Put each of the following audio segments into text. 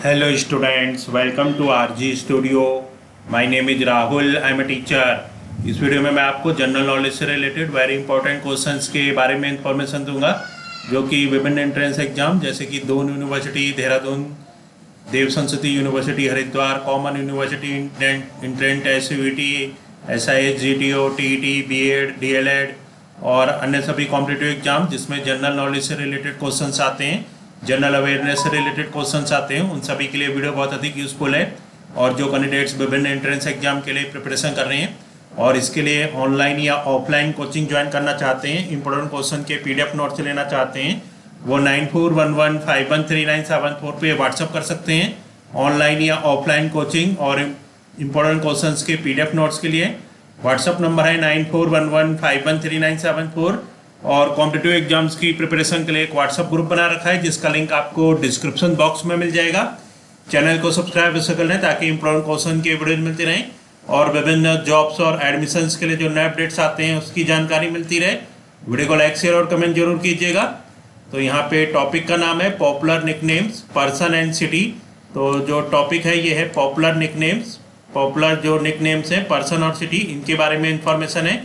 Hello students, welcome to RG Studio. My name is Rahul. I am a teacher. इस video में मैं आपको general knowledge से related very important questions के बारे में इंफॉर्मेशन दूंगा जो कि विभिन्न एंट्रेंस एग्जाम जैसे कि Doon university Dehradun, Dev Sanskriti university Haridwar, common university entrance, SUET, SIH, GTO, TET, BEd, DLEd और अन्य सभी कॉम्पिटिटिव एग्जाम जिसमें जनरल नॉलेज से रिलेटेड क्वेश्चंस आते हैं, जनरल अवेयरनेस से रिलेटेड क्वेश्चंस आते हैं, उन सभी के लिए वीडियो बहुत अधिक यूजफुल है। और जो कैंडिडेट्स विभिन्न एंट्रेंस एग्जाम के लिए प्रिपरेशन कर रहे हैं और इसके लिए ऑनलाइन या ऑफलाइन कोचिंग ज्वाइन करना चाहते हैं, इंपॉर्टेंट क्वेश्चन के PDF नोट्स लेना चाहते हैं, वो 9411513974 पे व्हाट्सअप कर सकते हैं। ऑनलाइन या ऑफलाइन कोचिंग और इंपॉर्टेंट क्वेश्चंस के PDF नोट्स के लिए व्हाट्सअप नंबर है 9411513974 और कॉम्पिटिटिव एग्जाम्स की प्रिपरेशन के लिए एक व्हाट्सअप ग्रुप बना रखा है जिसका लिंक आपको डिस्क्रिप्शन बॉक्स में मिल जाएगा। चैनल को सब्सक्राइब ऐसे कर लें ताकि इंपॉर्टेंट क्वेश्चन के वीडियो मिलते रहें और विभिन्न जॉब्स और एडमिशन्स के लिए जो नए अपडेट्स आते हैं उसकी जानकारी मिलती रहे। वीडियो को लाइक, शेयर और कमेंट जरूर कीजिएगा। तो यहाँ पे टॉपिक का नाम है popular nicknames person and city. तो जो टॉपिक है ये है पॉपुलर निकनेम्स, पॉपुलर जो निकनेम्स हैं पर्सन और सिटी, इनके बारे में इंफॉर्मेशन है।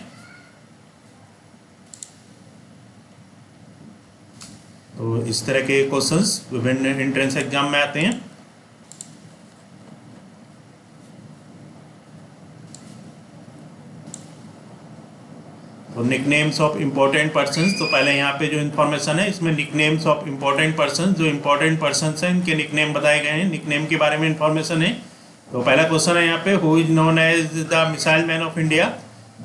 तो इस तरह के क्वेश्चंस विभिन्न एंट्रेंस एग्जाम में आते हैं। तो निकनेम्स ऑफ इम्पोर्टेंट पर्सन्स, तो पहले यहाँ पे जो इन्फॉर्मेशन है इसमें निकनेम्स ऑफ इम्पोर्टेंट पर्सन्स, जो इम्पोर्टेंट पर्सन्स हैं इनके निकनेम बताए गए हैं, निकनेम के बारे में इन्फॉर्मेशन है। तो पहला क्वेश्चन है यहाँ पे, who is known as the missile man of India.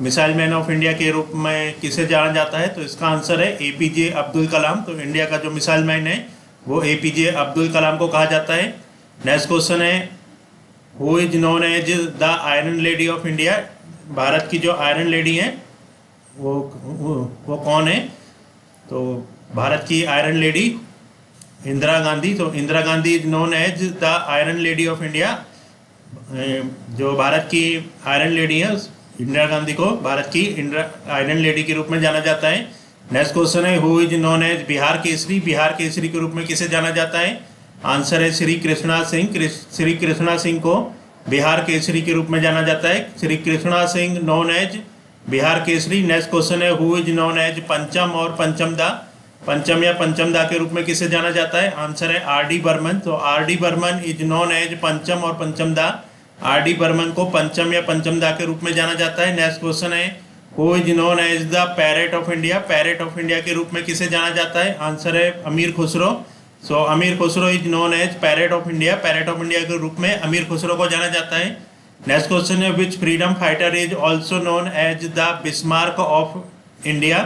Missile man of India के रूप में किसे जाना जाता है? तो इसका आंसर है APJ अब्दुल कलाम। तो इंडिया का जो मिसाइल मैन है वो APJ अब्दुल कलाम को कहा जाता है। नेक्स्ट क्वेश्चन है, who is known as the iron lady of India. Bharat की जो आयरन लेडी है वो कौन है? तो भारत की आयरन लेडी इंदिरा गांधी। तो Indira Gandhi is known as the iron lady of India. जो भारत की आयरन लेडी है इंदिरा गांधी को भारत की आयरन लेडी के रूप में जाना जाता है। नेक्स्ट क्वेश्चन है, who is known as Bihar Kesari. Bihar Kesari के रूप में किसे जाना जाता है? आंसर है श्री कृष्णा सिंह। श्री कृष्णा सिंह को बिहार केसरी के रूप में जाना जाता है। Shri Krishna Singh known as Bihar Kesari. Next question है, who is known as Pancham और पंचमदा। पंचम या पंचमदा के रूप में किसे जाना जाता है? आंसर है RD बर्मन। तो RD Burman is known as Pancham और पंचमदा। RD बर्मन को पंचम या पंचमदा के रूप में जाना जाता है। नेक्स्ट क्वेश्चन है, who is known as the parrot of India. Parrot of India के रूप में किसे जाना जाता है? आंसर है अमीर Khusro. So Amir Khusro is known as parrot of India. Parrot of India के रूप में अमीर खुसरो को जाना जाता है। नेक्स्ट क्वेश्चन है, which freedom fighter is also known as the Bismarck of India.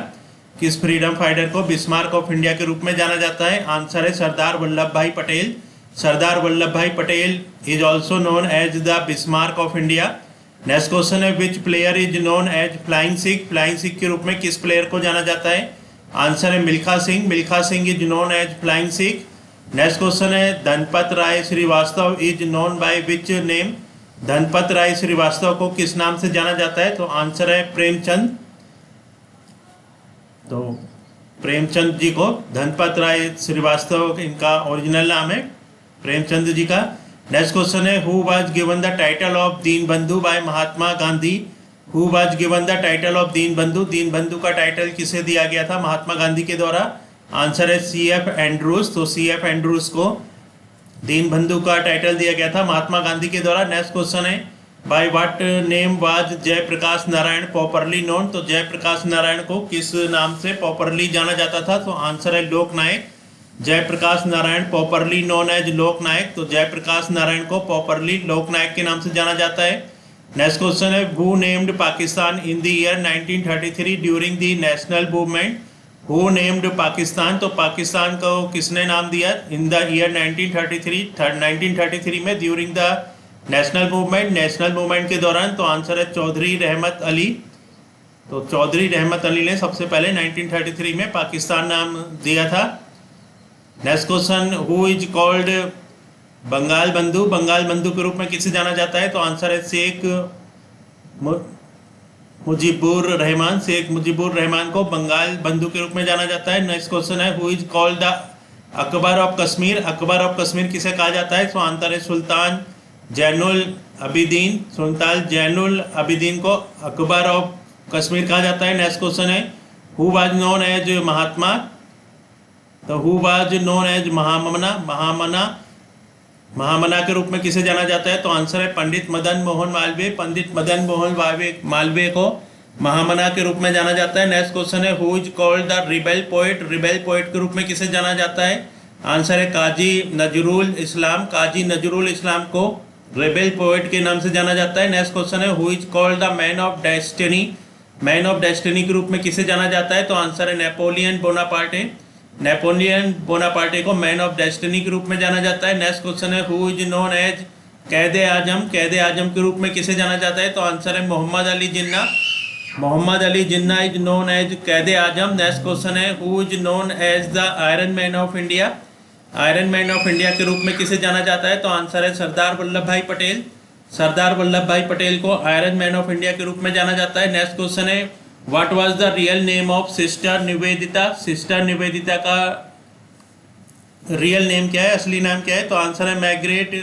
किस फ्रीडम फाइटर को बिस्मार्क ऑफ इंडिया के रूप में जाना जाता है? आंसर है सरदार Vallabhbhai Patel. Sardar Vallabhbhai Patel is also known as the Bismarck of India. Next question है, which player is known as flying Sikh. Flying Sikh के रूप में किस प्लेयर को जाना जाता है? आंसर है Milkha Singh. Milkha Singh is known as flying Sikh. Next question है, Dhanpat Rai Srivastava is known by which name. Dhanpat Rai Srivastava को किस नाम से जाना जाता है? तो आंसर है प्रेमचंद। तो प्रेमचंद जी को धनपत राय श्रीवास्तव इनका ओरिजिनल नाम है, प्रेमचंद जी का। नेक्स्ट क्वेश्चन है, who was given the title of Deen Bandhu by Mahatma Gandhi. Who was given the title of Deen Bandhu. दीन बंधु का टाइटल किसे दिया गया था महात्मा गांधी के द्वारा? आंसर है CF एंड्रूज। तो CF एंड्रूज को दीन बंधु का टाइटल दिया गया था महात्मा गांधी के द्वारा। नेक्स्ट क्वेश्चन है, by what name was Jayaprakash Narayan popularly known. तो जयप्रकाश नारायण को किस नाम से पॉपुलरली जाना जाता था? तो आंसर है Loknayak. Jayaprakash Narayan popularly known as Loknayak. तो जयप्रकाश नारायण को पॉपुलरली लोकनायक के नाम से जाना जाता है। नेक्स्ट क्वेश्चन है, who named Pakistan in the year 1933 during the national movement. Who named Pakistan. तो पाकिस्तान को किसने नाम दिया इन द ईयर 1933 में during the national movement. National movement के दौरान। तो आंसर है चौधरी रहमत अली। तो चौधरी रहमत अली ने सबसे पहले 1933 में पाकिस्तान नाम दिया था। Next question, who is called Bengal Bandhu. Bengal बंधु के रूप में किसे जाना जाता है? तो आंसर है शेख मुजीबुर रहमान। शेख मुजीबुर रहमान को बंगाल बंधु के रूप में जाना जाता है। नेक्स्ट क्वेश्चन है, who is called the Akbar of Kashmir, Akbar of Kashmir किसे कहा जाता है? तो आंसर है सुल्तान जैनुल अबिदीन, सुल्तान जैनुल अबिदीन को अकबर ऑफ कश्मीर कहा जाता है। नेक्स्ट क्वेश्चन है हु वाज नोन एज महात्मा, तो हु वाज नोन एज महामना, महामना के रूप में किसे जाना जाता है? तो आंसर है पंडित मदन मोहन मालवीय, पंडित मदन मोहन मालवीय को महामना के रूप में जाना जाता है। नेक्स्ट क्वेश्चन है who is called the rebel poet, rebel poet के रूप में किसे जाना जाता है? आंसर है काजी नजरुल इस्लाम, काजी नजरुल इस्लाम को रिबेल पोएट के नाम से जाना जाता है। नेक्स्ट क्वेश्चन है who is called the man of destiny, man of destiny के रूप में किसे जाना जाता है? तो आंसर है नेपोलियन बोनापार्टे, नेपोलियन बोनापार्टे को मैन ऑफ डेस्टिनी के रूप में जाना जाता है। नेक्स्ट क्वेश्चन है who is known as Quaid आजम, कैद आजम के रूप में किसे जाना जाता है? तो आंसर है Mohammad Ali Jinnah, Mohammad Ali Jinnah is known as Quaid Azam. Next question है who is known as the iron man of India, iron man of India के रूप में किसे जाना जाता है? तो आंसर है सरदार वल्लभ भाई पटेल, सरदार वल्लभ भाई पटेल को आयरन मैन ऑफ इंडिया के रूप में जाना जाता है। नेक्स्ट क्वेश्चन है what was the real name of sister Nivedita, sister Nivedita का रियल नेम क्या है, असली नाम क्या है? तो आंसर है मैग्रेट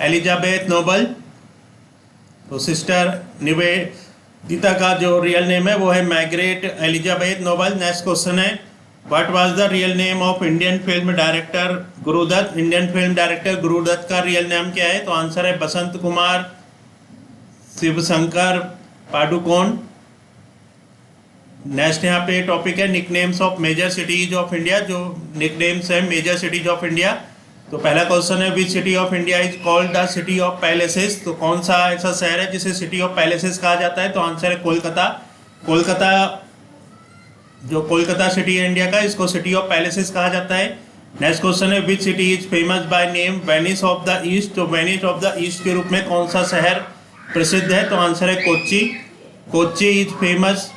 एलिजाबेथ नोबल, तो सिस्टर निवेदिता का जो रियल नेम है वो है Margaret Elizabeth Noble. Next question है what was the real name of Indian film director Guru Dutt, Indian film director Guru Dutt का रियल नेम क्या है? तो आंसर है बसंत कुमार शिवशंकर पाडुकोन। नेक्स्ट यहाँ पे टॉपिक है nicknames of major cities of India, जो निकनेम्स है मेजर सिटीज ऑफ इंडिया। तो पहला क्वेश्चन है which city of India is called the city of palaces, तो कौन सा ऐसा शहर है जिसे सिटी ऑफ पैलेसेस कहा जाता है? तो आंसर है कोलकाता, कोलकाता जो कोलकाता सिटी है इंडिया का, इसको सिटी ऑफ पैलेसेस कहा जाता है। नेक्स्ट क्वेश्चन है which city is famous by name Venice of the east, तो वेनिस ऑफ द ईस्ट के रूप में कौन सा शहर प्रसिद्ध है? तो आंसर है Kochi, Kochi is famous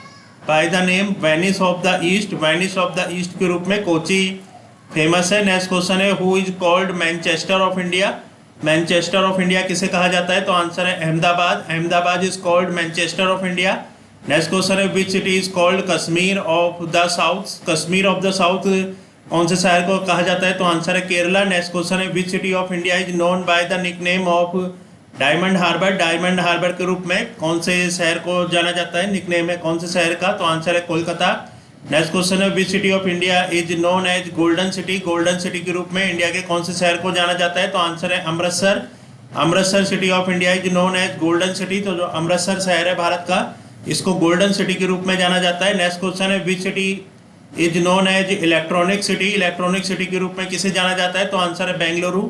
by the name Venice of the east, Venice of the east के रूप में कोच्चि फेमस है। नेक्स्ट क्वेश्चन है who is called Manchester of India, Manchester of India किसे कहा जाता है? तो आंसर है Ahmedabad, Ahmedabad is called Manchester of India. Next question है which city is called Kashmir of the south, Kashmir of the south कौन से शहर को कहा जाता है? तो आंसर है केरला। नेक्स्ट क्वेश्चन है which city of India is known by the nickname of Diamond Harbour, Diamond Harbour के रूप में कौन से शहर को जाना जाता है, निकनेम है कौन से शहर का? तो आंसर है कोलकाता। नेक्स्ट क्वेश्चन है which city of India is known as golden city, golden city के रूप में इंडिया के कौन से शहर को जाना जाता है? तो आंसर है Amritsar, Amritsar city of India is known as golden city, तो जो अमृतसर शहर है भारत का इसको गोल्डन सिटी के रूप में जाना जाता है। नेक्स्ट क्वेश्चन है which city is known as electronic city, electronic city के रूप में किसे जाना जाता है? तो आंसर है Bengaluru,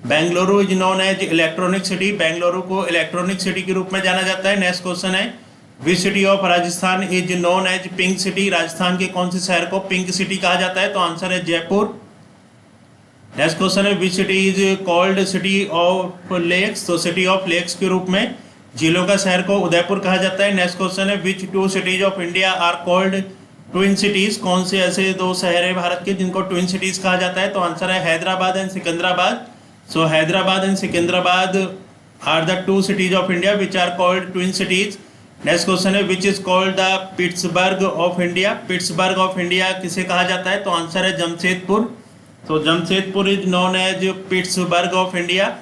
Bengaluru is known as electronic city, Bengaluru को इलेक्ट्रॉनिक सिटी के रूप में जाना जाता है। नेक्स्ट क्वेश्चन है which city of Rajasthan is known as pink city, Rajasthan के कौन से शहर को पिंक सिटी कहा जाता है? तो आंसर है जयपुर। नेक्स्ट क्वेश्चन है which city is called city of lakes, तो सिटी ऑफ लेक्स के रूप में झीलों का शहर को उदयपुर कहा जाता है। नेक्स्ट क्वेश्चन है which two cities of India are called twin cities, कौन से ऐसे दो शहर है भारत के जिनको ट्विन सिटीज कहा जाता है? तो आंसर है Hyderabad and Secunderabad. So Hyderabad and Secunderabad are the two cities of India which are called twin cities. Next question है which is called the Pittsburgh of India, Pittsburgh of India किसे कहा जाता है? तो आंसर है जमशेदपुर, तो Jamshedpur is known as Pittsburgh of India.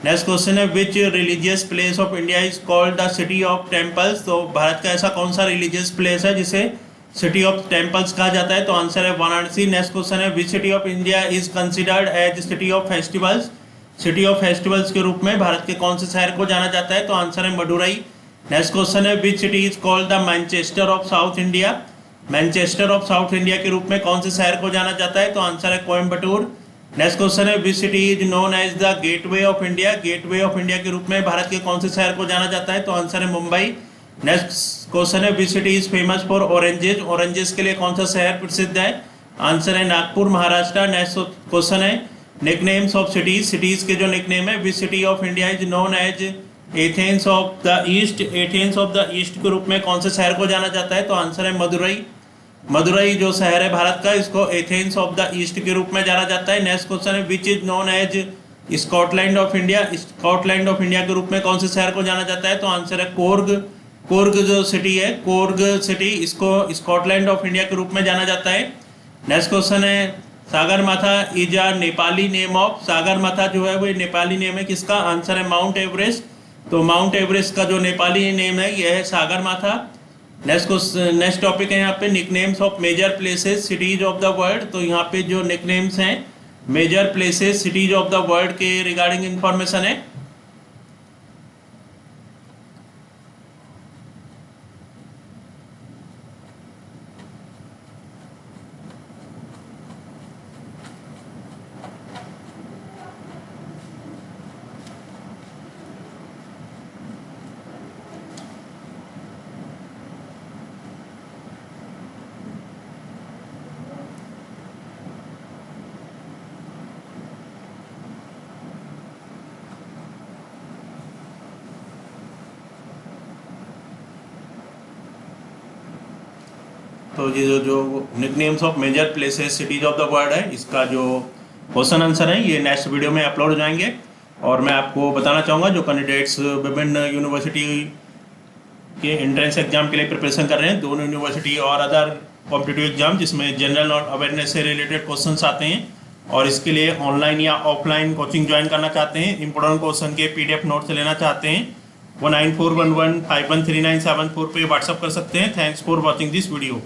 Next question है which religious place of India is called the city of temples, तो भारत का ऐसा कौन सा रिलीजियस प्लेस है जिसे सिटी ऑफ टेम्पल्स कहा जाता है? तो आंसर है वाराणसी। नेक्स्ट क्वेश्चन है which city of India is considered as city of festivals, city of festivals के रूप में भारत के कौन से शहर को जाना जाता है? तो आंसर है मदुरई। नेक्स्ट क्वेश्चन है which city is called the Manchester of south India, Manchester of south India के रूप में कौन से शहर को जाना जाता है? तो आंसर है कोयम्बटूर। नेक्स्ट क्वेश्चन है which city is known as the gateway of India, gateway of India के रूप में भारत के कौन से शहर को जाना जाता है? तो आंसर है मुंबई। नेक्स्ट क्वेश्चन है which city is famous for oranges, oranges के लिए कौन सा शहर प्रसिद्ध है? आंसर है नागपुर, महाराष्ट्र। नेक्स्ट क्वेश्चन है निकनेम्स ऑफ सिटीज, सिटीज के जो निकनेम है which city of India is known as Athens of the east, Athens of the east के रूप में कौन से शहर को जाना जाता है? तो आंसर है मदुरई, मदुरई जो शहर है भारत का इसको एथेंस ऑफ द ईस्ट के रूप में जाना जाता है। नेक्स्ट क्वेश्चन है which is known as Scotland of India, Scotland of India के रूप में कौन से शहर को जाना जाता है? तो आंसर है कोर्ग, कोर्ग जो सिटी है, कोर्ग सिटी, इसको स्कॉटलैंड ऑफ इंडिया के रूप में जाना जाता है। नेक्स्ट क्वेश्चन है Sagarmatha is a Nepali name of, Sagarmatha जो है वो नेपाली नेम है किसका? आंसर है माउंट एवरेस्ट। तो माउंट एवरेस्ट का जो नेपाली नेम है यह है सागरमाथा। नेक्स्ट टॉपिक है यहाँ पे nicknames of major places cities of the world. तो यहाँ पे जो निकनेम्स हैं major places cities of the world के रिगार्डिंग इंफॉर्मेशन है। तो ये जो nicknames of major places cities of the world है, इसका जो क्वेश्चन आंसर है ये नेक्स्ट वीडियो में अपलोड हो जाएंगे। और मैं आपको बताना चाहूँगा जो कैंडिडेट्स विभिन्न यूनिवर्सिटी के एंट्रेंस एग्जाम के लिए प्रिपरेशन कर रहे हैं, दोनों यूनिवर्सिटी और अदर कॉम्पिटिटिव एग्जाम जिसमें जनरल और अवेयरनेस से रिलेटेड क्वेश्चन आते हैं, और इसके लिए ऑनलाइन या ऑफलाइन कोचिंग ज्वाइन करना चाहते हैं, इंपॉर्टेंट क्वेश्चन के PDF नोट्स लेना चाहते हैं, 1941151397 पे व्हाट्सअप कर सकते हैं। Thanks for watching this video.